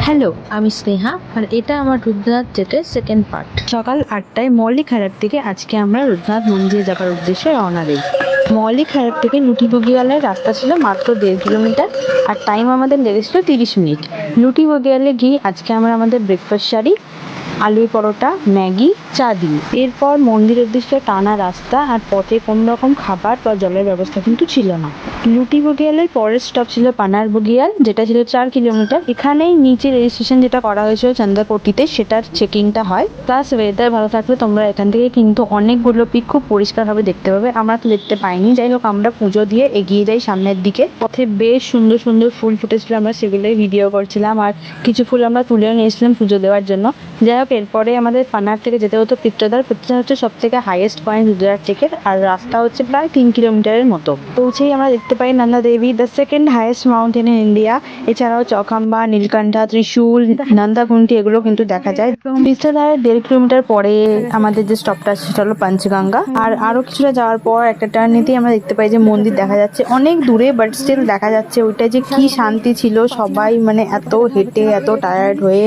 Hello, আমি স্নেহা আর এটা আমার রুদ্রনাথ যেতে সেকেন্ড পার্ট। সকাল 8টায় মৌলিক হারার থেকে আজকে আমরা রুদ্রনাথ মন্দিরে যাবার উদ্দেশ্যে রওনা দিই। মৌলিক হারার থেকে লুটি বগিয়ালের রাস্তা ছিল মাত্র 1.5 কিলোমিটার আর টাইম আমাদের লেগেছিল 30 মিনিট। লুটি বগিয়ালে গিয়ে আজকে আমরা আমাদের ব্রেকফাস্ট সারি, আলুর পরোটা, ম্যাগি, চা দিই। এরপর মন্দিরের উদ্দেশ্যে টানা রাস্তা আর পথে কোনো রকম খাবার বা জলের ব্যবস্থা কিন্তু ছিল না। লুটি বগিয়ালের পরের স্টপ ছিল পানার বগিয়াল, যেটা ছিল 4 কিলোমিটার। এখানেই নিচে রেজিস্ট্রেশন যেটা করা হয়েছিল চান্দাপট্টিতে, সেটার চেকিংটা হয়। প্লাস ওয়েদার ভালো থাকলে তোমরা এখান থেকে কিন্তু অনেকগুলো পিক খুব পরিষ্কারভাবে দেখতে পাবে। আমরা তো দেখতে পাইনি। যাই হোক, আমরা পুজো দিয়ে এগিয়ে যাই সামনের দিকে। পথে বেশ সুন্দর সুন্দর ফুল ফুটেছিল, আমরা সেগুলোই ভিডিও করছিলাম আর কিছু ফুল আমরা তুলেও নিয়েছিলাম পুজো দেওয়ার জন্য। যাই হোক, এরপরে আমাদের পানার থেকে যেতে হতো পিত্রদার। পিত্রদার হচ্ছে সব থেকে হাইয়েস্ট পয়েন্ট রুদ্রনাথ থেকে, আর রাস্তা হচ্ছে প্রায় 3 কিলোমিটারের মতো। পৌঁছেই আমরা দেখতে পাই Nanda Devi, the second highest mountain in India. এছাড়াও চখাম্বা, নীলকণ্ঠা, ত্রিশূল, নন্দাকুন্টি এগুলো কিন্তু দেখা যায়। পিত্রদারের 1.5 কিলোমিটার পরে আমাদের যে স্টপটা আছে সেটা হলো পঞ্চগঙ্গা। আর আরো কিছুটা যাওয়ার পর একটা টার্ন নিতেই আমরা দেখতে পাই যে মন্দির দেখা যাচ্ছে অনেক দূরে, বাট স্টিল দেখা যাচ্ছে। ওইটা যে কি শান্তি ছিল, সবাই মানে এত হেঁটে এত টায়ার্ড হয়ে,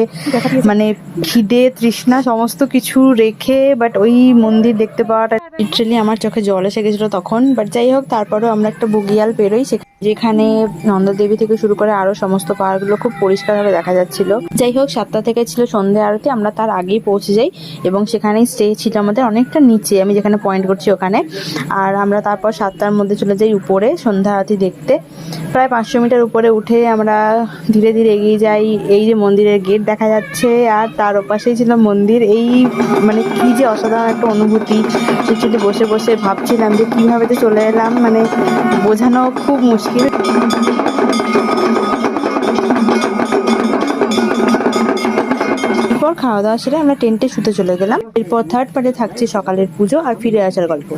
মানে খিদে তৃষ্ণা সমস্ত কিছু রেখে বাট ওই মন্দির দেখতে পাওয়াটা লিটারালি আমার চোখে জল এসে গেছিল তখন। বাট যাই হোক, তারপরেও আমরা একটা বগিয়াল পেরোই, যেখানে নন্দাদেবী থেকে শুরু করে আরো সমস্ত পাহাড়গুলো খুব পরিষ্কারভাবে দেখা যাচ্ছিল। যাই হোক, 7টা থেকে ছিল সন্ধ্যা আরতি, আমরা তার আগেই পৌঁছে যাই এবং সেখানেই স্টে ছিল আমাদের অনেকটা নিচে, আমি যেখানে পয়েন্ট করছি ওখানে। আর আমরা তারপর 7টার মধ্যে চলে যাই উপরে সন্ধ্যা আরতি দেখতে। প্রায় 500 মিটার উপরে উঠে আমরা ধীরে ধীরে এগিয়ে যাই। এই যে মন্দিরের গেট দেখা যাচ্ছে আর তার ওপাশেই ছিল মন্দির। এই মানে কি যে অসাধারণ একটা অনুভূতি। একটু বসে বসে ভাবছিলাম যে কিভাবে তো চলে এলাম, মানে বোঝানো খুব মুশকিল। এরপর খাওয়া দাওয়া সেরে আমরা টেন্টে শুতে চলে গেলাম। এরপর থার্ড পার্টে থাকছে সকালের পুজো আর ফিরে আসার গল্প।